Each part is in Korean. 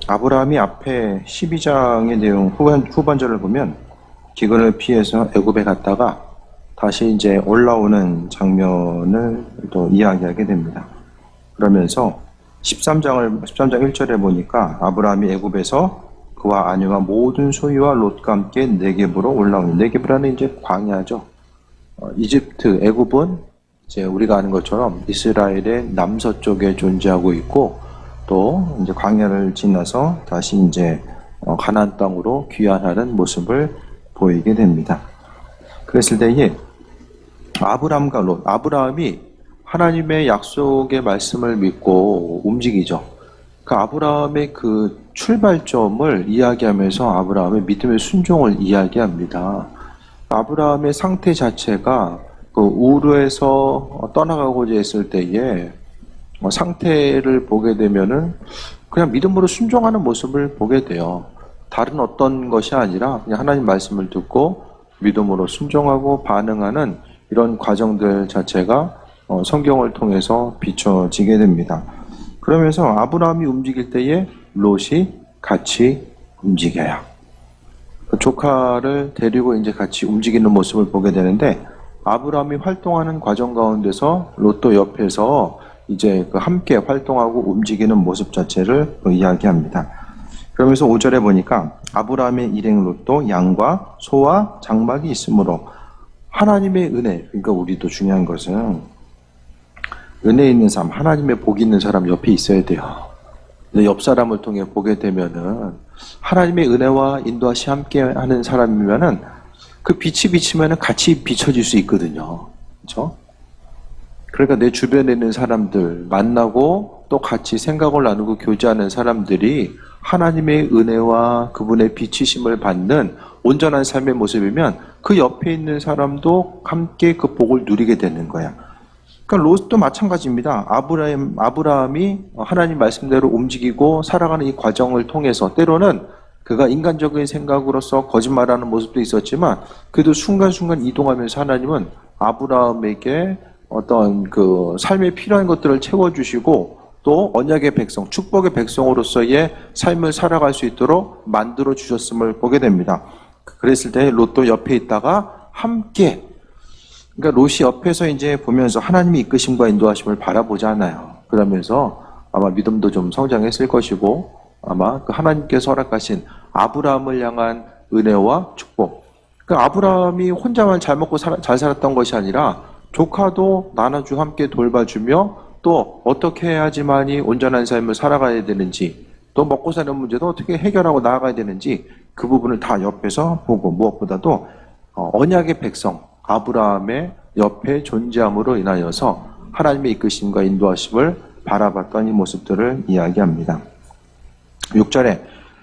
아브라함이 앞에 12장의 내용 후반절을 보면 기근을 피해서 애굽에 갔다가 다시 이제 올라오는 장면을 또 이야기하게 됩니다. 그러면서 13장 1절에 보니까 아브라함이 애굽에서 그와 아내와 모든 소유와 롯과 함께 네겝으로 올라오는, 네겝이라는 이제 광야죠. 이집트, 애굽은 이제 우리가 아는 것처럼 이스라엘의 남서쪽에 존재하고 있고, 또 이제 광야를 지나서 다시 이제 가나안 땅으로 귀환하는 모습을 보이게 됩니다. 그랬을 때에 아브라함과 롯, 아브라함이 하나님의 약속의 말씀을 믿고 움직이죠. 그 아브라함의 그 출발점을 이야기하면서 아브라함의 믿음의 순종을 이야기합니다. 아브라함의 상태 자체가 그 우르에서 떠나가고자 했을 때에 상태를 보게 되면은 그냥 믿음으로 순종하는 모습을 보게 돼요. 다른 어떤 것이 아니라 그냥 하나님 말씀을 듣고 믿음으로 순종하고 반응하는 이런 과정들 자체가 성경을 통해서 비춰지게 됩니다. 그러면서 아브라함이 움직일 때에 롯이 같이 움직여요. 그 조카를 데리고 이제 같이 움직이는 모습을 보게 되는데, 아브라함이 활동하는 과정 가운데서 롯도 옆에서 이제 그 함께 활동하고 움직이는 모습 자체를 이야기합니다. 그러면서 5절에 보니까 아브라함의 일행 롯도 양과 소와 장막이 있으므로, 하나님의 은혜, 그러니까 우리도 중요한 것은 은혜 있는 사람, 하나님의 복 있는 사람 옆에 있어야 돼요. 근데 옆 사람을 통해 보게 되면은 하나님의 은혜와 인도하시 함께 하는 사람이면은 그 빛이 비치면은 같이 비춰질 수 있거든요. 그렇죠? 그러니까 내 주변에 있는 사람들 만나고 또 같이 생각을 나누고 교제하는 사람들이 하나님의 은혜와 그분의 비치심을 받는 온전한 삶의 모습이면 그 옆에 있는 사람도 함께 그 복을 누리게 되는 거야. 그러니까 롯도 마찬가지입니다. 아브라함이 하나님 말씀대로 움직이고 살아가는 이 과정을 통해서 때로는 그가 인간적인 생각으로서 거짓말하는 모습도 있었지만 그래도 순간순간 이동하면서 하나님은 아브라함에게 어떤 그 삶에 필요한 것들을 채워주시고 또 언약의 백성, 축복의 백성으로서의 삶을 살아갈 수 있도록 만들어 주셨음을 보게 됩니다. 그랬을 때 롯도 옆에 있다가 함께, 그러니까 롯이 옆에서 이제 보면서 하나님의 이끄심과 인도하심을 바라보잖아요. 그러면서 아마 믿음도 좀 성장했을 것이고, 아마 그 하나님께서 허락하신 아브라함을 향한 은혜와 축복. 그러니까 아브라함이 혼자만 잘 먹고 잘 살았던 것이 아니라 조카도 나눠주고 함께 돌봐주며 또 어떻게 해야지만이 온전한 삶을 살아가야 되는지, 또 먹고 사는 문제도 어떻게 해결하고 나아가야 되는지 그 부분을 다 옆에서 보고, 무엇보다도 언약의 백성 아브라함의 옆에 존재함으로 인하여서 하나님의 이끄심과 인도하심을 바라봤던 이 모습들을 이야기합니다. 6절에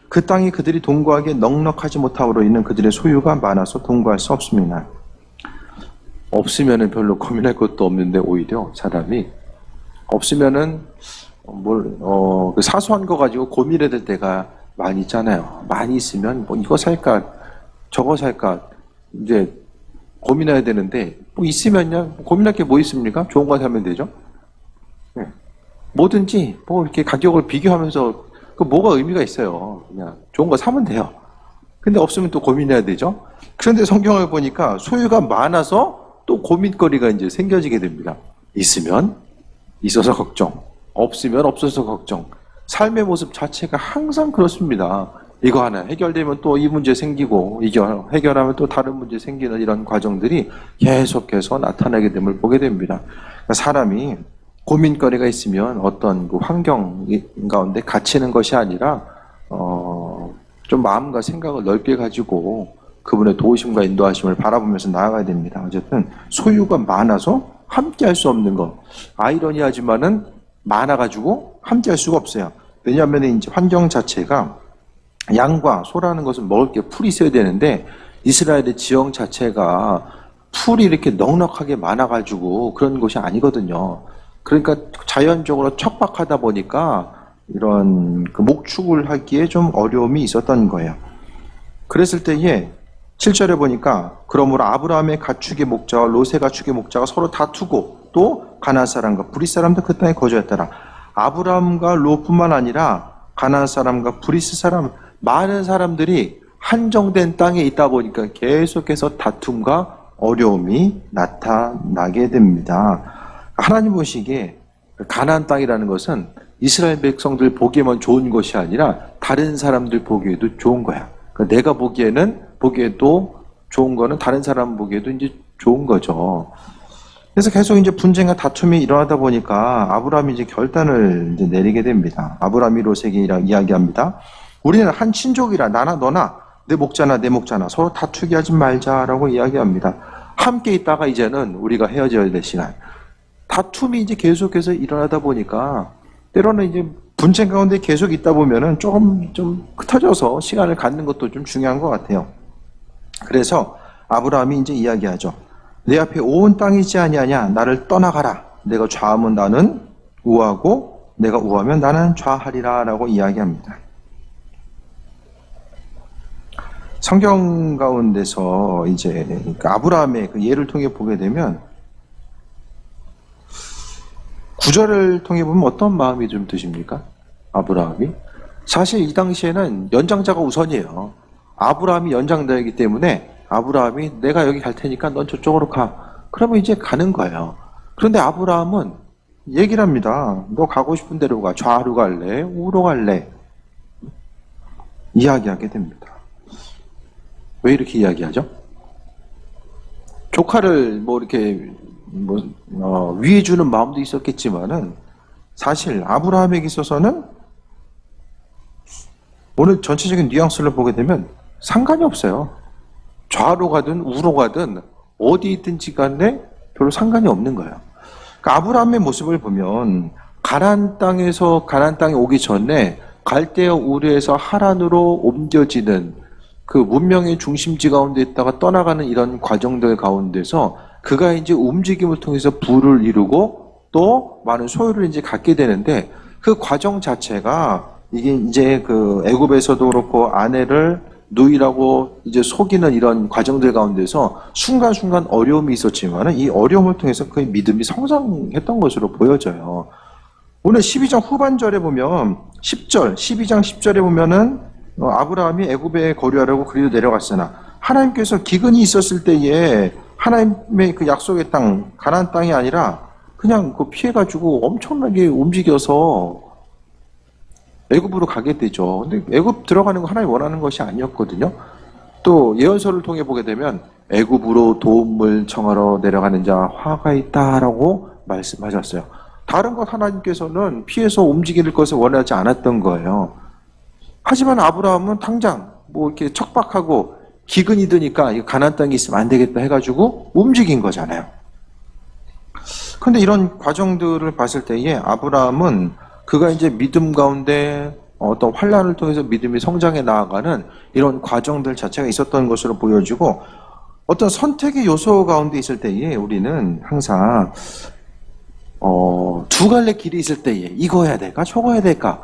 그 땅이 그들이 동거하기에 넉넉하지 못함으로 인한 그들의 소유가 많아서 동거할 수 없습니다. 없으면은 별로 고민할 것도 없는데 오히려 사람이 없으면은 그 사소한 거 가지고 고민해야 될 때가 많이 있잖아요. 많이 있으면 뭐 이거 살까 저거 살까 이제 고민해야 되는데, 뭐 있으면요 고민할 게 뭐 있습니까? 좋은 거 사면 되죠. 네. 뭐든지 뭐 이렇게 가격을 비교하면서 그 뭐가 의미가 있어요. 그냥 좋은 거 사면 돼요. 근데 없으면 또 고민해야 되죠. 그런데 성경을 보니까 소유가 많아서 또 고민거리가 이제 생겨지게 됩니다. 있으면 있어서 걱정, 없으면 없어서 걱정. 삶의 모습 자체가 항상 그렇습니다. 이거 하나 해결되면 또 이 문제 생기고, 이거 해결하면 또 다른 문제 생기는 이런 과정들이 계속해서 나타나게 됨을 보게 됩니다. 그러니까 사람이 고민거리가 있으면 어떤 그 환경 가운데 갇히는 것이 아니라 좀 마음과 생각을 넓게 가지고 그분의 도우심과 인도하심을 바라보면서 나아가야 됩니다. 어쨌든 소유가 많아서 함께 할 수 없는 것, 아이러니하지만은 많아가지고 함께 할 수가 없어요. 왜냐하면 이제 환경 자체가 양과 소라는 것은 먹을 게 풀이 있어야 되는데 이스라엘의 지형 자체가 풀이 이렇게 넉넉하게 많아가지고 그런 곳이 아니거든요. 그러니까 자연적으로 척박하다 보니까 이런 그 목축을 하기에 좀 어려움이 있었던 거예요. 그랬을 때에 7절에 보니까 그러므로 아브라함의 가축의 목자와 롯의 가축의 목자가 서로 다투고 또 가나안 사람과 브릿 사람도 그 땅에 거주했더라. 아브라함과 롯뿐만 아니라 가나안 사람과 브리스 사람, 많은 사람들이 한정된 땅에 있다 보니까 계속해서 다툼과 어려움이 나타나게 됩니다. 하나님 보시기에 가나안 땅이라는 것은 이스라엘 백성들 보기에만 좋은 것이 아니라 다른 사람들 보기에도 좋은 거야. 그러니까 내가 보기에도 좋은 거는 다른 사람 보기에도 이제 좋은 거죠. 그래서 계속 이제 분쟁과 다툼이 일어나다 보니까 아브라함이 이제 결단을 이제 내리게 됩니다. 아브라함이 롯에게 이야기합니다. 우리는 한 친족이라 나나 너나 내 목자나 내 목자나 서로 다투게 하지 말자라고 이야기합니다. 함께 있다가 이제는 우리가 헤어져야 될 시간. 다툼이 이제 계속해서 일어나다 보니까 때로는 이제 분쟁 가운데 계속 있다 보면은 조금 좀 흩어져서 시간을 갖는 것도 좀 중요한 것 같아요. 그래서 아브라함이 이제 이야기하죠. 내 앞에 온 땅이지 아니하냐. 나를 떠나가라. 내가 좌하면 나는 우하고 내가 우하면 나는 좌하리라 라고 이야기합니다. 성경 가운데서 이제 아브라함의 그 예를 통해 보게 되면 구절을 통해 보면 어떤 마음이 좀 드십니까? 아브라함이? 사실 이 당시에는 연장자가 우선이에요. 아브라함이 연장자이기 때문에 아브라함이 내가 여기 갈 테니까 넌 저쪽으로 가. 그러면 이제 가는 거예요. 그런데 아브라함은 얘기를 합니다. 너 가고 싶은 대로 가. 좌로 갈래? 우로 갈래? 이야기하게 됩니다. 왜 이렇게 이야기하죠? 조카를 뭐 이렇게 위해 주는 마음도 있었겠지만은 사실 아브라함에게 있어서는 오늘 전체적인 뉘앙스를 보게 되면 상관이 없어요. 좌로 가든 우로 가든 어디 있든지 간에 별로 상관이 없는 거예요. 그러니까 아브라함의 모습을 보면 가나안 땅에 오기 전에 갈대아 우르에서 하란으로 옮겨지는 그 문명의 중심지 가운데 있다가 떠나가는 이런 과정들 가운데서 그가 이제 움직임을 통해서 부를 이루고 또 많은 소유를 이제 갖게 되는데 그 과정 자체가 이게 이제 그 애굽에서도 그렇고 아내를 누이라고 이제 속이는 이런 과정들 가운데서 순간순간 어려움이 있었지만 이 어려움을 통해서 그의 믿음이 성장했던 것으로 보여져요. 오늘 12장 후반절에 보면 10절, 12장 10절에 보면은 아브라함이 애굽에 거류하려고 그리로 내려갔으나 하나님께서 기근이 있었을 때에 하나님의 그 약속의 땅, 가나안 땅이 아니라 그냥 그 피해가지고 엄청나게 움직여서 애굽으로 가게 되죠. 근데 애굽 들어가는 거 하나님 원하는 것이 아니었거든요. 또 예언서를 통해 보게 되면 애굽으로 도움을 청하러 내려가는 자 화가 있다라고 말씀하셨어요. 다른 것 하나님께서는 피해서 움직일 것을 원하지 않았던 거예요. 하지만 아브라함은 당장 뭐 이렇게 척박하고 기근이 드니까 가나안 땅에 있으면 안 되겠다 해가지고 움직인 거잖아요. 그런데 이런 과정들을 봤을 때에 아브라함은 그가 이제 믿음 가운데 어떤 환란을 통해서 믿음이 성장해 나아가는 이런 과정들 자체가 있었던 것으로 보여지고 어떤 선택의 요소 가운데 있을 때에 우리는 항상 두 갈래 길이 있을 때에 이거 해야 될까 저거 해야 될까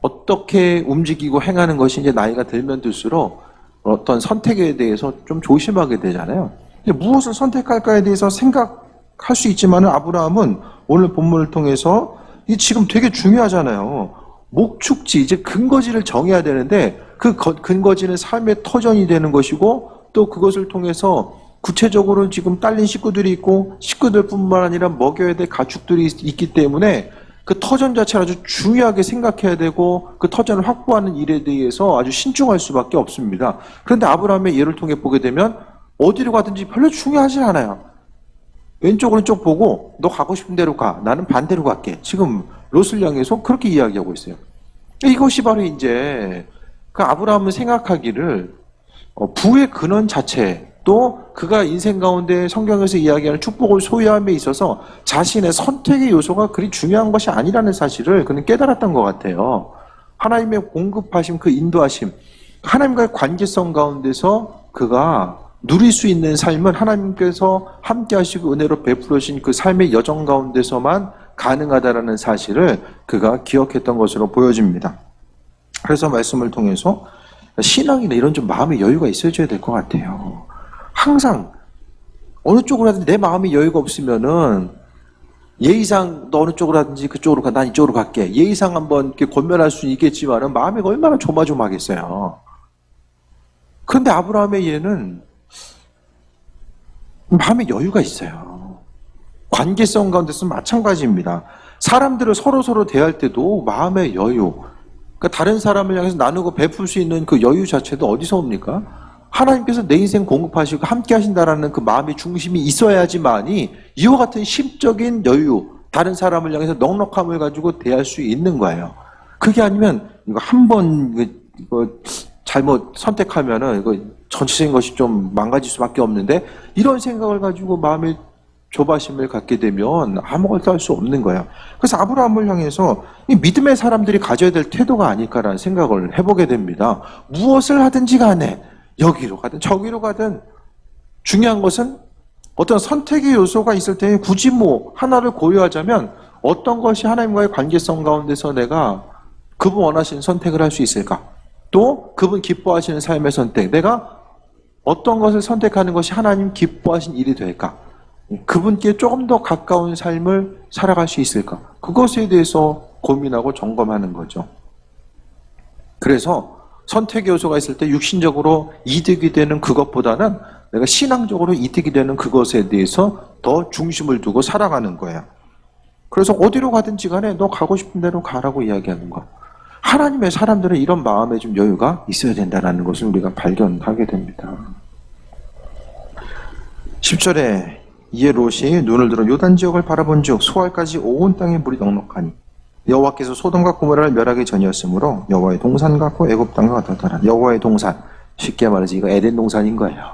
어떻게 움직이고 행하는 것이 이제 나이가 들면 들수록 어떤 선택에 대해서 좀 조심하게 되잖아요. 근데 무엇을 선택할까에 대해서 생각할 수 있지만 아브라함은 오늘 본문을 통해서 이게 지금 되게 중요하잖아요. 목축지, 이제 근거지를 정해야 되는데 그 근거지는 삶의 터전이 되는 것이고 또 그것을 통해서 구체적으로 지금 딸린 식구들이 있고 식구들뿐만 아니라 먹여야 될 가축들이 있기 때문에 그 터전 자체를 아주 중요하게 생각해야 되고 그 터전을 확보하는 일에 대해서 아주 신중할 수밖에 없습니다. 그런데 아브라함의 예를 통해 보게 되면 어디로 가든지 별로 중요하지 않아요. 왼쪽 오른쪽 보고 너 가고 싶은 대로 가. 나는 반대로 갈게. 지금 롯을 향해서 그렇게 이야기하고 있어요. 이것이 바로 이제 그 아브라함은 생각하기를 부의 근원 자체 또 그가 인생 가운데 성경에서 이야기하는 축복을 소유함에 있어서 자신의 선택의 요소가 그리 중요한 것이 아니라는 사실을 그는 깨달았던 것 같아요. 하나님의 공급하심, 그 인도하심, 하나님과의 관계성 가운데서 그가 누릴 수 있는 삶은 하나님께서 함께 하시고 은혜로 베풀어 주신 그 삶의 여정 가운데서만 가능하다라는 사실을 그가 기억했던 것으로 보여집니다. 그래서 말씀을 통해서 신앙이나 이런 좀 마음의 여유가 있어줘야 될 것 같아요. 항상 어느 쪽으로 하든 내 마음의 여유가 없으면은 예의상 너 어느 쪽으로 하든지 그쪽으로 가, 난 이쪽으로 갈게. 예의상 한번 이렇게 권면할 수는 있겠지만은 마음이 얼마나 조마조마하겠어요. 그런데 아브라함의 얘는 마음에 여유가 있어요. 관계성 가운데서 마찬가지입니다. 사람들을 서로 대할 때도 마음의 여유. 그러니까 다른 사람을 향해서 나누고 베풀 수 있는 그 여유 자체도 어디서 옵니까? 하나님께서 내 인생 공급하시고 함께 하신다라는 그 마음의 중심이 있어야지만이 이와 같은 심적인 여유, 다른 사람을 향해서 넉넉함을 가지고 대할 수 있는 거예요. 그게 아니면 이거 한번 이거 잘못 선택하면은 이거 전체적인 것이 좀 망가질 수밖에 없는데 이런 생각을 가지고 마음의 조바심을 갖게 되면 아무것도 할 수 없는 거예요. 그래서 아브라함을 향해서 이 믿음의 사람들이 가져야 될 태도가 아닐까라는 생각을 해보게 됩니다. 무엇을 하든지 간에 여기로 가든 저기로 가든 중요한 것은 어떤 선택의 요소가 있을 때 굳이 뭐 하나를 고려하자면 어떤 것이 하나님과의 관계성 가운데서 내가 그분 원하시는 선택을 할 수 있을까? 또 그분 기뻐하시는 삶의 선택, 내가 어떤 것을 선택하는 것이 하나님 기뻐하신 일이 될까? 그분께 조금 더 가까운 삶을 살아갈 수 있을까? 그것에 대해서 고민하고 점검하는 거죠. 그래서 선택 요소가 있을 때 육신적으로 이득이 되는 그것보다는 내가 신앙적으로 이득이 되는 그것에 대해서 더 중심을 두고 살아가는 거예요. 그래서 어디로 가든지 간에 너 가고 싶은 대로 가라고 이야기하는 거. 하나님의 사람들은 이런 마음에 좀 여유가 있어야 된다는 것을 우리가 발견하게 됩니다. 10절에 이에 롯이 눈을 들어 요단 지역을 바라본 즉 소알까지 온 땅에 물이 넉넉하니 여호와께서 소돔과 고모라를 멸하기 전이었으므로 여호와의 동산 같고 애굽 땅과 같았더라. 여호와의 동산, 쉽게 말해서 이거 에덴 동산인 거예요.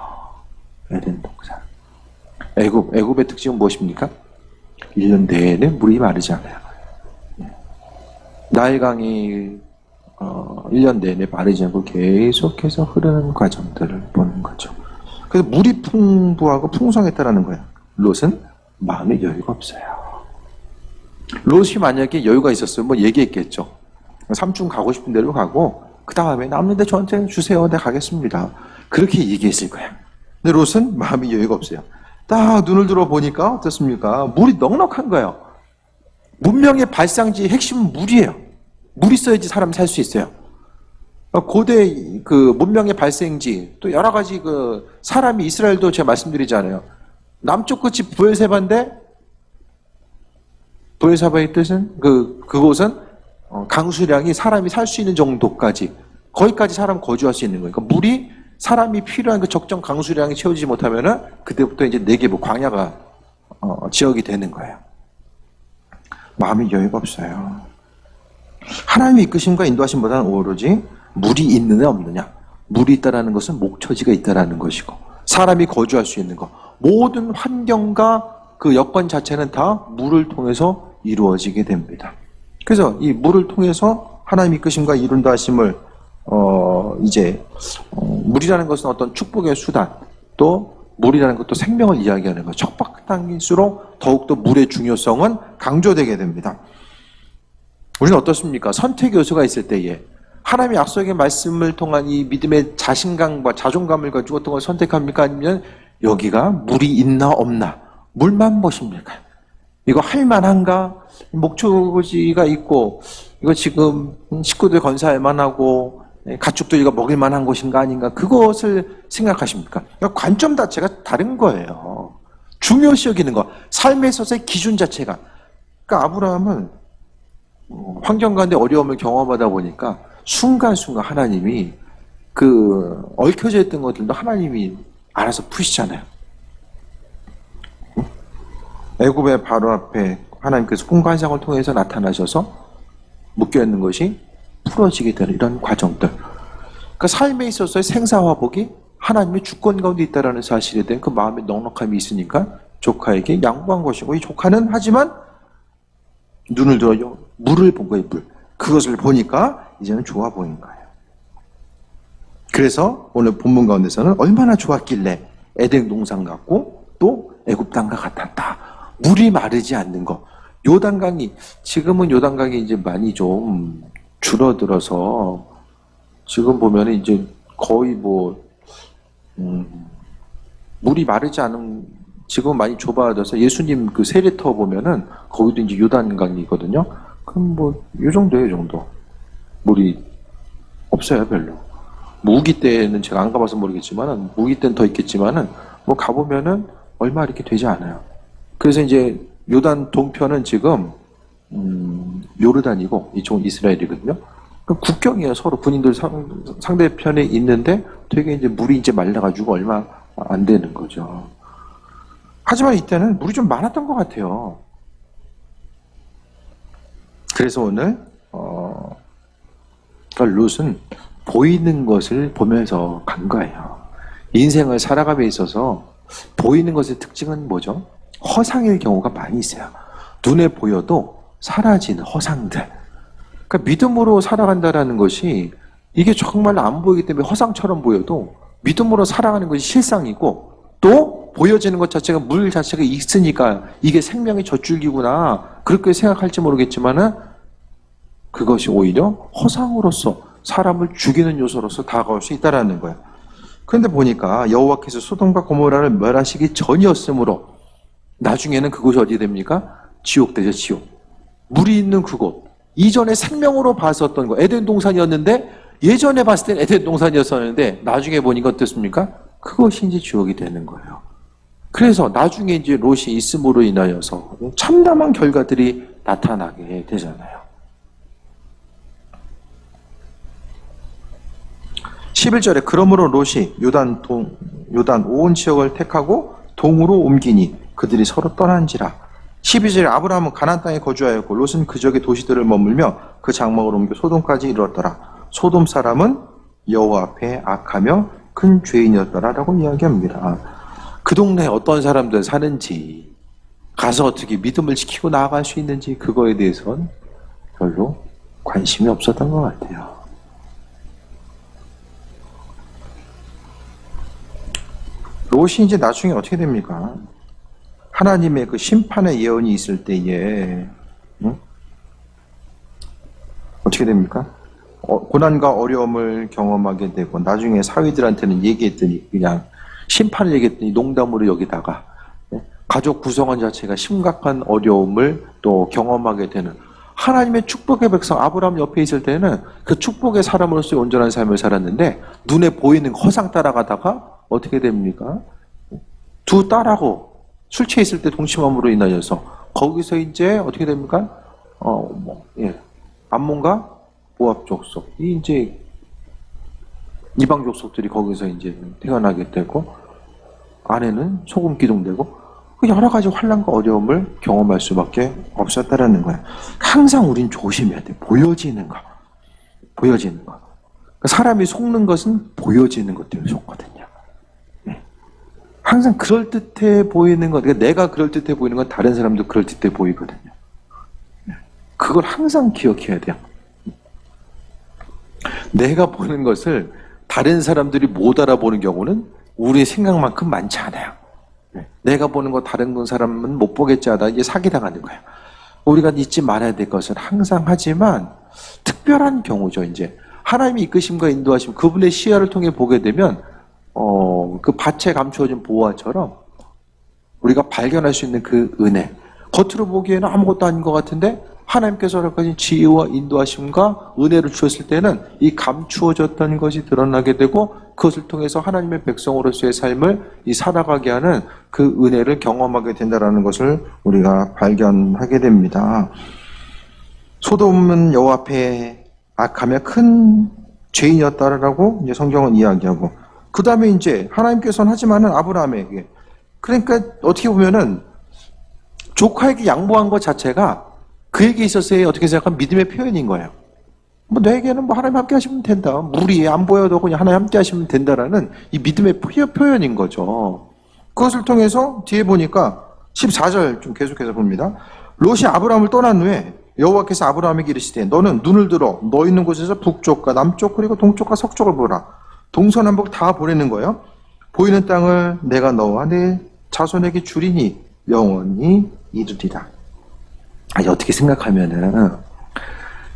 에덴 동산. 애굽의 특징은 무엇입니까? 1년 내내 물이 마르지 않아요. 나일강이 1년 내내 마르지 않고 계속해서 흐르는 과정들을 보는 거죠. 그래서 물이 풍부하고 풍성했다라는 거예요. 롯은 마음에 여유가 없어요. 롯이 만약에 여유가 있었으면 뭐 얘기했겠죠. 삼촌 가고 싶은 대로 가고 그 다음에 남는데 저한테 주세요. 내가 가겠습니다. 그렇게 얘기했을 거야. 근데 롯은 마음이 여유가 없어요. 딱 눈을 들어 보니까 어떻습니까? 물이 넉넉한 거예요. 문명의 발상지의 핵심은 물이에요. 물 있어야지 사람이 살 수 있어요. 고대 그 문명의 발생지 또 여러 가지 그 사람이 이스라엘도 제가 말씀드리잖아요. 남쪽 끝이 브엘세바인데 브엘세바의 뜻은 그곳은 강수량이 사람이 살 수 있는 정도까지 거기까지 사람 거주할 수 있는 거예요. 그러니까 물이 사람이 필요한 그 적정 강수량이 채워지지 못하면은 그때부터 이제 네게브 광야가 지역이 되는 거예요. 마음이 여유가 없어요. 하나님의 이끄심과 인도하심보다는 오로지 물이 있느냐 없느냐. 물이 있다라는 것은 목처지가 있다라는 것이고 사람이 거주할 수 있는 것. 모든 환경과 그 여건 자체는 다 물을 통해서 이루어지게 됩니다. 그래서 이 물을 통해서 하나님 이끄심과 인도하심을 물이라는 것은 어떤 축복의 수단, 또 물이라는 것도 생명을 이야기하는 것. 척박한일수록 더욱더 물의 중요성은 강조되게 됩니다. 우리는 어떻습니까? 선택 요소가 있을 때에 하나님의 약속의 말씀을 통한 이 믿음의 자신감과 자존감을 가지고 어떤 걸 선택합니까? 아니면 여기가 물이 있나 없나? 물만 보십니까? 이거 할만한가? 목초지가 있고 이거 지금 식구들 건사할 만하고 가축도 이거 먹을 만한 곳인가 아닌가? 그것을 생각하십니까? 관점 자체가 다른 거예요. 중요시 여기는 거. 삶에 있어서의 기준 자체가. 그러니까 아브라함은 환경 가운데 어려움을 경험하다 보니까 순간순간 하나님이 그 얽혀져 있던 것들도 하나님이 알아서 푸시잖아요. 애굽의 바로 앞에 하나님께서 꿈과 환상을 통해서 나타나셔서 묶여있는 것이 풀어지게 되는 이런 과정들. 그러니까 삶에 있어서의 생사화복이 하나님의 주권 가운데 있다는 사실에 대한 그 마음의 넉넉함이 있으니까 조카에게 양보한 것이고 이 조카는 하지만 눈을 들어 물을 본 거예요. 물. 그것을 보니까 이제는 좋아 보인 거예요. 그래서 오늘 본문 가운데서는 얼마나 좋았길래 에덴 동산 같고 또 애굽 땅과 같았다. 물이 마르지 않는 거. 요단강이 지금은 요단강이 이제 많이 좀 줄어들어서 지금 보면 이제 거의 물이 마르지 않은 지금 많이 좁아져서 예수님 그 세례터 보면은 거기도 이제 요단강이거든요. 그럼 뭐 요 정도예요, 요 정도. 물이 없어요, 별로. 무기 때는 제가 안 가봐서 모르겠지만은 무기 때는 더 있겠지만은 뭐 가보면은 얼마 이렇게 되지 않아요. 그래서 이제 요단 동편은 지금 요르단이고 이쪽은 이스라엘이거든요. 그럼 국경이에요. 서로 군인들 상대편에 있는데 되게 이제 물이 이제 말라가지고 얼마 안 되는 거죠. 하지만 이때는 물이 좀 많았던 것 같아요. 그래서 오늘 그러니까 롯은 보이는 것을 보면서 간 거예요. 인생을 살아감에 있어서 보이는 것의 특징은 뭐죠? 허상일 경우가 많이 있어요. 눈에 보여도 사라지는 허상들. 그러니까 믿음으로 살아간다라는 것이 이게 정말 안 보이기 때문에 허상처럼 보여도 믿음으로 살아가는 것이 실상이고 또 보여지는 것 자체가 물 자체가 있으니까 이게 생명의 젖줄기구나 그렇게 생각할지 모르겠지만은 그것이 오히려 허상으로서 사람을 죽이는 요소로서 다가올 수 있다라는 거예요. 그런데 보니까 여호와께서 소돔과 고모라를 멸하시기 전이었으므로 나중에는 그곳이 어디 됩니까? 지옥 되죠, 지옥. 물이 있는 그곳. 이전에 생명으로 봤었던 거 에덴 동산이었는데 예전에 봤을 땐 에덴 동산이었었는데 나중에 보니까 어떻습니까? 그것이 이제 지옥이 되는 거예요. 그래서 나중에 이제 롯이 있음으로 인하여서 참담한 결과들이 나타나게 되잖아요. 11절에 그러므로 롯이 요단 온 지역을 택하고 동으로 옮기니 그들이 서로 떠난지라. 12절에 아브라함은 가나안 땅에 거주하였고 롯은 그 지역의 도시들을 머물며 그 장막을 옮겨 소돔까지 이르렀더라. 소돔 사람은 여호와 앞에 악하며 큰 죄인이었더라라고 이야기합니다. 그 동네에 어떤 사람들 사는지 가서 어떻게 믿음을 지키고 나아갈 수 있는지 그거에 대해서는 별로 관심이 없었던 것 같아요. 롯이 이제 나중에 어떻게 됩니까? 하나님의 그 심판의 예언이 있을 때에 어떻게 됩니까? 고난과 어려움을 경험하게 되고 나중에 사위들한테는 얘기했더니 그냥 심판을 얘기했더니 농담으로 여기다가 가족 구성원 자체가 심각한 어려움을 또 경험하게 되는 하나님의 축복의 백성 아브라함 옆에 있을 때는 그 축복의 사람으로서의 온전한 삶을 살았는데 눈에 보이는 허상 따라가다가 어떻게 됩니까? 두 딸하고 술 취해 있을 때 동침함으로 인하여서 거기서 이제 어떻게 됩니까? 암몬과 모압 족속, 이 이제 이방 족속들이 거기서 이제 태어나게 되고 아내는 소금 기둥되고 여러 가지 환난과 어려움을 경험할 수밖에 없었다라는 거예요. 항상 우린 조심해야 돼. 보여지는 거. 사람이 속는 것은 보여지는 것 때문에 속거든요. 항상 그럴듯해 보이는 것, 그러니까 내가 그럴듯해 보이는 건 다른 사람도 그럴듯해 보이거든요. 그걸 항상 기억해야 돼요. 내가 보는 것을 다른 사람들이 못 알아보는 경우는 우리의 생각만큼 많지 않아요. 내가 보는 거 다른 사람은 못 보겠지 하다 이게 사기당하는 거예요. 우리가 잊지 말아야 될 것은 항상 하지만 특별한 경우죠. 이제 하나님이 이끄심과 인도하심 그분의 시야를 통해 보게 되면 그 밭에 감추어진 보화처럼 우리가 발견할 수 있는 그 은혜 겉으로 보기에는 아무것도 아닌 것 같은데 하나님께서 허락하신 지혜와 인도하심과 은혜를 주셨을 때는 이 감추어졌던 것이 드러나게 되고 그것을 통해서 하나님의 백성으로서의 삶을 이 살아가게 하는 그 은혜를 경험하게 된다는 것을 우리가 발견하게 됩니다. 소돔은 여호와 앞에 악하며 큰 죄인이었다라고 이제 성경은 이야기하고 그 다음에 이제 하나님께서는 하지만은 아브라함에게 그러니까 어떻게 보면은 조카에게 양보한 것 자체가 그에게 있어서의 어떻게 생각하면 믿음의 표현인 거예요. 뭐 너에게는 뭐 하나님 함께 하시면 된다. 물이 안 보여도 그냥 하나님 함께 하시면 된다라는 이 믿음의 표현인 거죠. 그것을 통해서 뒤에 보니까 14절 좀 계속해서 봅니다. 롯이 아브라함을 떠난 후에 여호와께서 아브라함에게 이르시되 너는 눈을 들어 너 있는 곳에서 북쪽과 남쪽 그리고 동쪽과 서쪽을 보라. 동서남북 다 보내는 거예요. 보이는 땅을 내가 너와 내 자손에게 주리니 영원히 이르리라. 아니 어떻게 생각하면은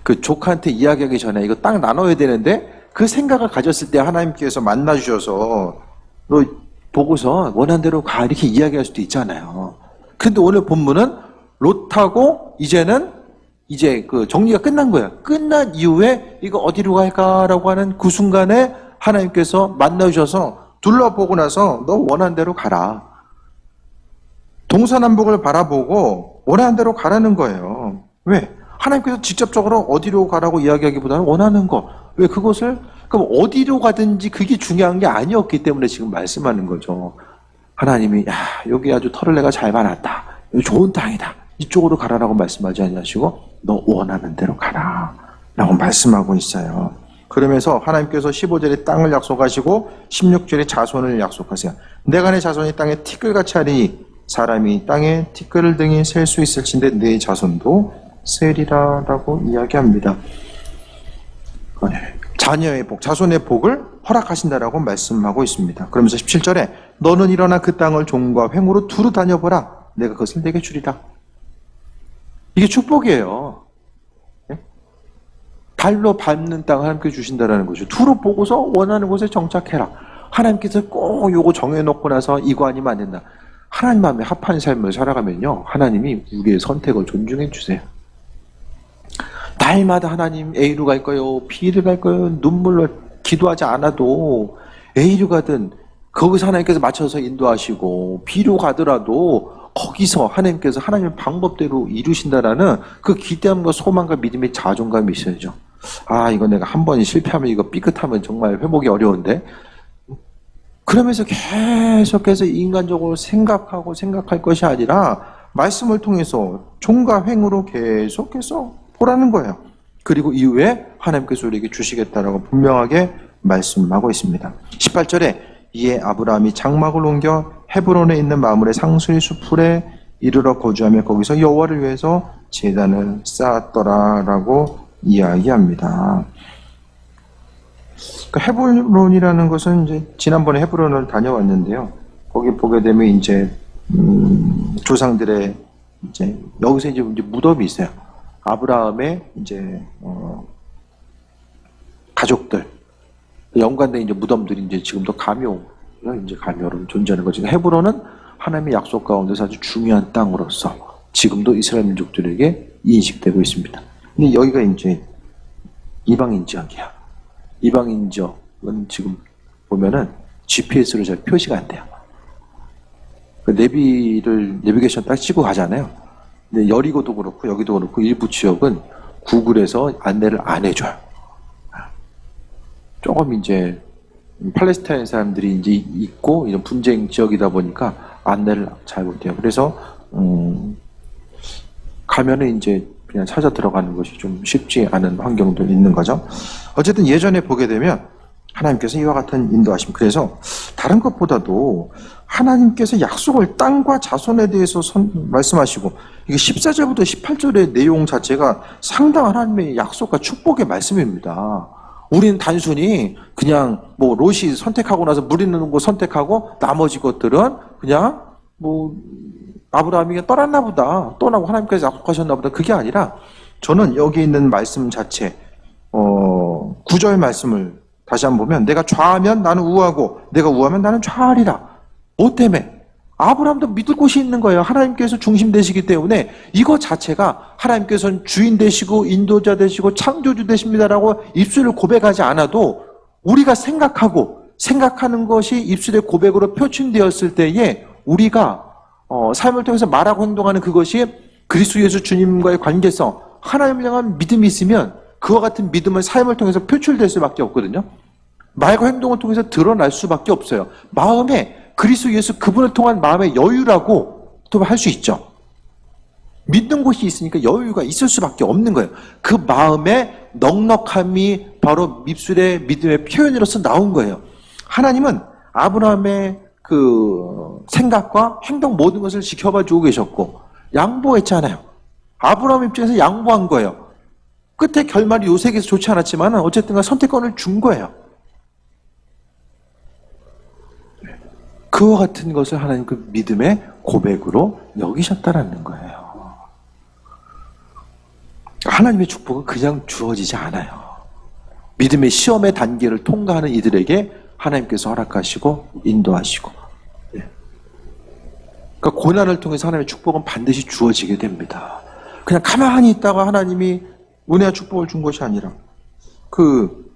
그 조카한테 이야기하기 전에 이거 땅 나눠야 되는데 그 생각을 가졌을 때 하나님께서 만나 주셔서 너 보고서 원하는 대로 가 이렇게 이야기할 수도 있잖아요. 근데 오늘 본문은 롯하고 이제 그 정리가 끝난 거예요. 끝난 이후에 이거 어디로 갈까라고 하는 그 순간에 하나님께서 만나주셔서 둘러보고 나서 너 원하는 대로 가라. 동서남북을 바라보고 원하는 대로 가라는 거예요. 왜? 하나님께서 직접적으로 어디로 가라고 이야기하기보다는 원하는 거. 왜 그것을 그럼 어디로 가든지 그게 중요한 게 아니었기 때문에 지금 말씀하는 거죠. 하나님이 야 여기 아주 털을 내가 잘 봐놨다. 여기 좋은 땅이다. 이쪽으로 가라라고 말씀하지 아니하시고 너 원하는 대로 가라 라고 말씀하고 있어요. 그러면서 하나님께서 15절에 땅을 약속하시고 16절에 자손을 약속하세요. 내가 내 자손이 땅에 티끌같이 하리니 사람이 땅에 티끌을 등이 셀 수 있을진데 내 자손도 세리라 라고 이야기합니다. 자녀의 복, 자손의 복을 허락하신다라고 말씀하고 있습니다. 그러면서 17절에 너는 일어나 그 땅을 종과 횡으로 두루 다녀보라. 내가 그것을 내게 주리라. 이게 축복이에요. 발로 밟는 땅을 하나님께서 주신다라는 거죠. 두루 보고서 원하는 곳에 정착해라. 하나님께서 꼭 요거 정해놓고 나서 이거 아니면 안 된다. 하나님 마음에 합한 삶을 살아가면요. 하나님이 우리의 선택을 존중해 주세요. 날마다 하나님 A로 갈까요? B로 갈까요? 눈물로 기도하지 않아도 A로 가든 거기서 하나님께서 맞춰서 인도하시고 B로 가더라도 거기서 하나님께서 하나님의 방법대로 이루신다라는 그 기대함과 소망과 믿음의 자존감이 있어야죠. 아 이거 내가 한 번 실패하면 이거 삐끗하면 정말 회복이 어려운데 그러면서 계속해서 인간적으로 생각할 것이 아니라 말씀을 통해서 종과 횡으로 계속해서 보라는 거예요. 그리고 이후에 하나님께서 우리에게 주시겠다라고 분명하게 말씀하고 있습니다. 18절에 이에 아브라함이 장막을 옮겨 헤브론에 있는 마므레 상수리 수풀에 이르러 거주하며 거기서 여호와를 위해서 제단을 쌓았더라라고 이야기합니다. 그 헤브론이라는 것은 이제 지난번에 헤브론을 다녀왔는데요. 거기 보게 되면 이제 조상들의 이제 여기서 이제 무덤이 있어요. 아브라함의 이제 가족들 연관된 이제 무덤들이 이제 지금도 가묘로 존재하는 거죠. 헤브론은 하나님의 약속 가운데서 아주 중요한 땅으로서 지금도 이스라엘 민족들에게 인식되고 있습니다. 근데 여기가 이제 이방인 지역이야. 이방인 지역은 지금 보면은 GPS로 잘 표시가 안 돼요. 그 내비게이션 딱 찍고 가잖아요. 근데 여리고도 그렇고 여기도 그렇고 일부 지역은 구글에서 안내를 안 해줘요. 조금 이제 팔레스타인 사람들이 이제 있고 이런 분쟁 지역이다 보니까 안내를 잘 못해요. 그래서 가면은 이제 그냥 찾아 들어가는 것이 좀 쉽지 않은 환경도 있는 거죠. 어쨌든 예전에 보게 되면 하나님께서 이와 같은 인도하심. 그래서 다른 것보다도 하나님께서 약속을 땅과 자손에 대해서 말씀하시고 이게 14절부터 18절의 내용 자체가 상당한 하나님의 약속과 축복의 말씀입니다. 우리는 단순히 그냥 뭐 롯이 선택하고 나서 물 있는 곳 선택하고 나머지 것들은 그냥 뭐 아브라함이 떠났나 보다. 떠나고 하나님께서 약속하셨나 보다. 그게 아니라 저는 여기 있는 말씀 자체 9절 말씀을 다시 한번 보면 내가 좌하면 나는 우하고 내가 우하면 나는 좌하리라. 뭐 때문에? 아브라함도 믿을 곳이 있는 거예요. 하나님께서 중심 되시기 때문에 이거 자체가 하나님께서는 주인 되시고 인도자 되시고 창조주 되십니다라고 입술을 고백하지 않아도 우리가 생각하는 것이 입술의 고백으로 표출되었을 때에 우리가 삶을 통해서 말하고 행동하는 그것이 그리스도 예수 주님과의 관계성, 하나님을 향한 믿음이 있으면 그와 같은 믿음은 삶을 통해서 표출될 수밖에 없거든요. 말과 행동을 통해서 드러날 수밖에 없어요. 마음에 그리스도 예수 그분을 통한 마음의 여유라고 또 할 수 있죠. 믿는 곳이 있으니까 여유가 있을 수밖에 없는 거예요. 그 마음의 넉넉함이 바로 입술의 믿음의 표현으로서 나온 거예요. 하나님은 아브라함의 그 생각과 행동 모든 것을 지켜봐 주고 계셨고 양보했잖아요. 아브라함 입장에서 양보한 거예요. 끝에 결말이 요셉에서 좋지 않았지만 어쨌든 선택권을 준 거예요. 그와 같은 것을 하나님 그 믿음의 고백으로 여기셨다라는 거예요. 하나님의 축복은 그냥 주어지지 않아요. 믿음의 시험의 단계를 통과하는 이들에게 하나님께서 허락하시고 인도하시고 그러니까 고난을 통해서 하나님의 축복은 반드시 주어지게 됩니다. 그냥 가만히 있다가 하나님이 은혜와 축복을 준 것이 아니라 그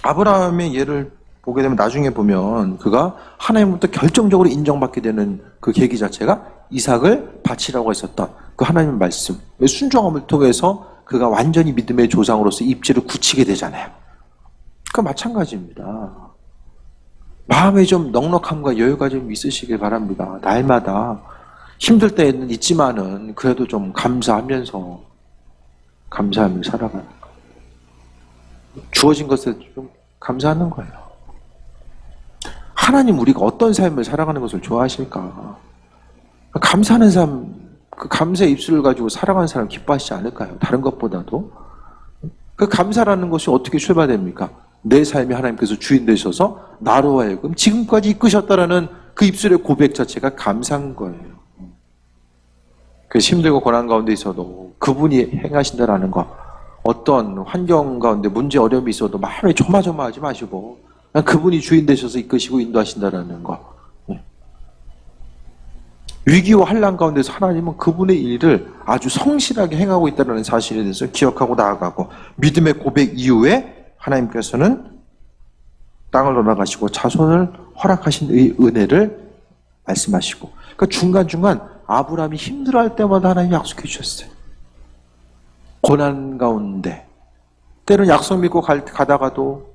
아브라함의 예를 보게 되면 나중에 보면 그가 하나님부터 결정적으로 인정받게 되는 그 계기 자체가 이삭을 바치라고 했었던 그 하나님의 말씀, 순종함을 통해서 그가 완전히 믿음의 조상으로서 입지를 굳히게 되잖아요. 그러니까 마찬가지입니다. 마음에 좀 넉넉함과 여유가 좀 있으시길 바랍니다. 날마다 힘들 때는 있지만은 그래도 좀 감사하면서 살아가는 거. 주어진 것에 좀 감사하는 거예요. 하나님 우리가 어떤 삶을 살아가는 것을 좋아하실까? 감사하는 삶, 그 감사의 입술을 가지고 살아가는 사람 기뻐하시지 않을까요? 다른 것보다도. 그 감사라는 것이 어떻게 출발됩니까? 내 삶이 하나님께서 주인 되셔서 나로 하여금 지금까지 이끄셨다라는 그 입술의 고백 자체가 감사한 거예요. 그래서 힘들고 고난 가운데 있어도 그분이 행하신다라는 거, 어떤 환경 가운데 문제 어려움이 있어도 마음에 조마조마하지 마시고 그냥 그분이 주인 되셔서 이끄시고 인도하신다라는 거. 위기와 환난 가운데서 하나님은 그분의 일을 아주 성실하게 행하고 있다는 사실에 대해서 기억하고 나아가고, 믿음의 고백 이후에 하나님께서는 땅을 돌아가시고 자손을 허락하신 은혜를 말씀하시고, 그러니까 중간중간 아브라함이 힘들어할 때마다 하나님 약속해 주셨어요. 고난 가운데 때로는 약속 믿고 가다가도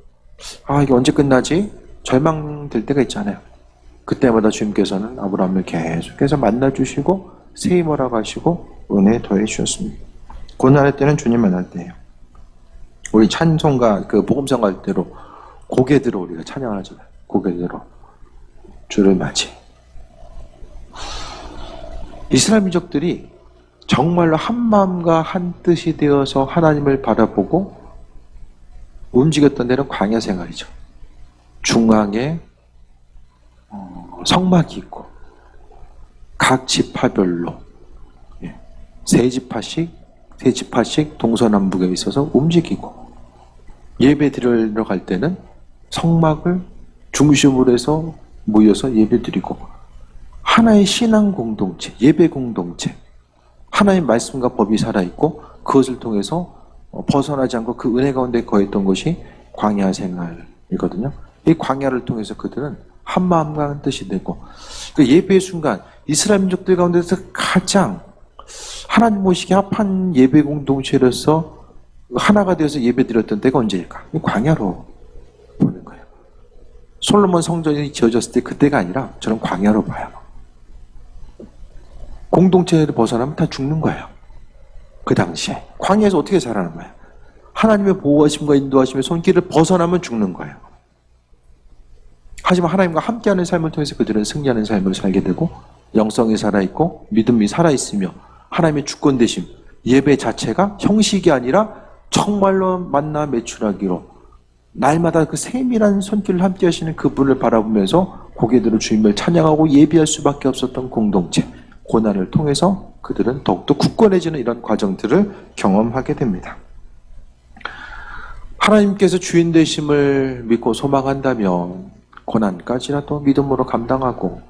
이게 언제 끝나지? 절망될 때가 있잖아요. 그때마다 주님께서는 아브라함을 계속해서 만나주시고 세임하라고 하시고 은혜 더해 주셨습니다. 고난의 때는 주님 만날 때예요. 우리 찬송가 그 복음성 갈 때로 고개 들어 우리가 찬양하잖아요. 고개 들어 주를 맞이. 이스라엘 민족들이 정말로 한 마음과 한 뜻이 되어서 하나님을 바라보고 움직였던 데는 광야 생활이죠. 중앙에 성막이 있고 각 지파별로 세 지파씩 동서남북에 있어서 움직이고, 예배 드리러 갈 때는 성막을 중심으로 해서 모여서 예배 드리고, 하나의 신앙 공동체, 예배 공동체, 하나의 말씀과 법이 살아있고 그것을 통해서 벗어나지 않고 그 은혜 가운데 거했던 것이 광야 생활이거든요. 이 광야를 통해서 그들은 한 마음과 한 뜻이 되고, 그 예배의 순간 이스라엘 민족들 가운데서 가장 하나님 모시기 합한 예배 공동체로서 하나가 되어서 예배 드렸던 때가 언제일까? 광야로 보는 거예요. 솔로몬 성전이 지어졌을 때 그때가 아니라 저는 광야로 봐요. 공동체를 벗어나면 다 죽는 거예요. 그 당시에 광야에서 어떻게 살아남아요? 하나님의 보호하심과 인도하심의 손길을 벗어나면 죽는 거예요. 하지만 하나님과 함께하는 삶을 통해서 그들은 승리하는 삶을 살게 되고, 영성이 살아있고 믿음이 살아있으며 하나님의 주권 되심, 예배 자체가 형식이 아니라 정말로 만나 매출하기로 날마다 그 세밀한 손길을 함께 하시는 그분을 바라보면서 고개 들어 주님을 찬양하고 예배할 수밖에 없었던 공동체, 고난을 통해서 그들은 더욱더 굳건해지는 이런 과정들을 경험하게 됩니다. 하나님께서 주인 되심을 믿고 소망한다면 고난까지라도 믿음으로 감당하고,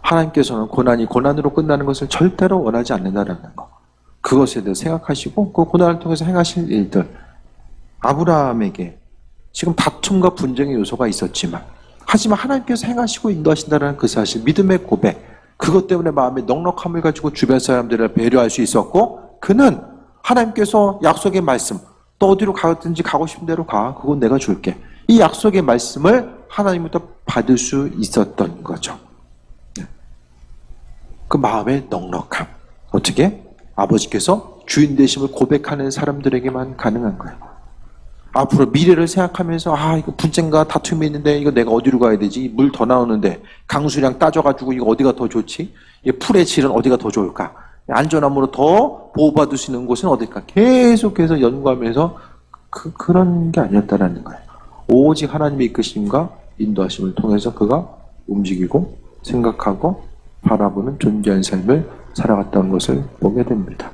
하나님께서는 고난이 고난으로 끝나는 것을 절대로 원하지 않는다는 것, 그것에 대해 생각하시고 그 고난을 통해서 행하실 일들, 아브라함에게 지금 다툼과 분쟁의 요소가 있었지만 하지만 하나님께서 행하시고 인도하신다는 그 사실, 믿음의 고백, 그것 때문에 마음의 넉넉함을 가지고 주변 사람들을 배려할 수 있었고, 그는 하나님께서 약속의 말씀, 또 어디로 가든지 가고 싶은 대로 가, 그건 내가 줄게, 이 약속의 말씀을 하나님부터 받을 수 있었던 거죠. 그 마음의 넉넉함, 어떻게? 아버지께서 주인 되심을 고백하는 사람들에게만 가능한 거예요. 앞으로 미래를 생각하면서 이거 분쟁과 다툼이 있는데 이거 내가 어디로 가야 되지? 물 더 나오는데 강수량 따져가지고 이거 어디가 더 좋지? 풀의 질은 어디가 더 좋을까? 안전함으로 더 보호받을 수 있는 곳은 어딜까? 계속해서 연구하면서 그런 게 아니었다라는 거예요. 오직 하나님의 이끄심과 인도하심을 통해서 그가 움직이고 생각하고 바라보는 존귀한 삶을 살아갔다는 것을 보게 됩니다.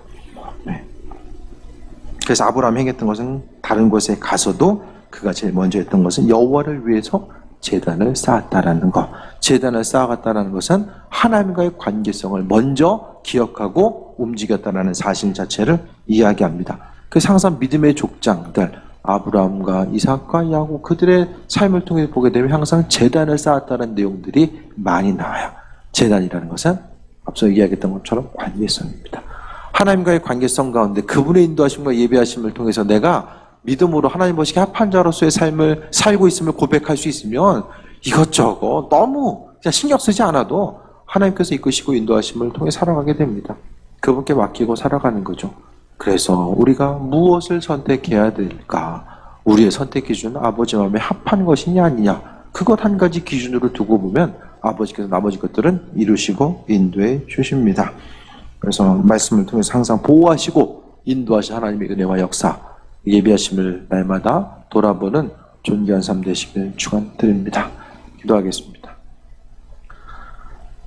그래서 아브라함이 행했던 것은, 다른 곳에 가서도 그가 제일 먼저 했던 것은 여호와를 위해서 제단을 쌓았다라는 것. 제단을 쌓아갔다는 것은 하나님과의 관계성을 먼저 기억하고 움직였다는 사실 자체를 이야기합니다. 그래서 항상 믿음의 족장들, 아브라함과 이삭과 야곱 그들의 삶을 통해 보게 되면 항상 제단을 쌓았다는 내용들이 많이 나와요. 제단이라는 것은 앞서 이야기했던 것처럼 관계성입니다. 하나님과의 관계성 가운데 그분의 인도하심과 예배하심을 통해서 내가 믿음으로 하나님 보시기에 합한 자로서의 삶을 살고 있음을 고백할 수 있으면 이것저것 너무 그냥 신경 쓰지 않아도 하나님께서 이끄시고 인도하심을 통해 살아가게 됩니다. 그분께 맡기고 살아가는 거죠. 그래서 우리가 무엇을 선택해야 될까? 우리의 선택 기준은 아버지 마음에 합한 것이냐 아니냐. 그것 한 가지 기준으로 두고 보면 아버지께서 나머지 것들은 이루시고 인도해 주십니다. 그래서 말씀을 통해서 항상 보호하시고 인도하신 하나님의 은혜와 역사, 예비하심을 날마다 돌아보는 존귀한 삶 되시길 축원드립니다. 기도하겠습니다.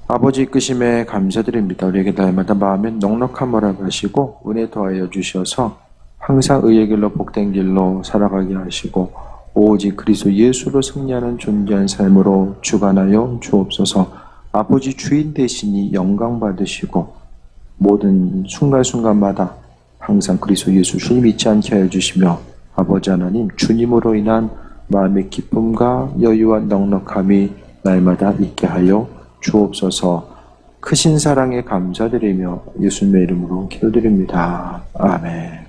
아버지 이끄심에 감사드립니다. 우리에게 날마다 마음에 넉넉함을 하시고 은혜 더하여 주셔서 항상 의의 길로 복된 길로 살아가게 하시고 오직 그리스도 예수로 승리하는 존귀한 삶으로 주관하여 주옵소서. 아버지 주인 되시니 영광 받으시고 모든 순간순간마다 항상 그리스도 예수 주님 잊지 않게 하여 주시며 아버지 하나님 주님으로 인한 마음의 기쁨과 여유와 넉넉함이 날마다 있게 하여 주옵소서. 크신 사랑에 감사드리며 예수님의 이름으로 기도드립니다. 아멘.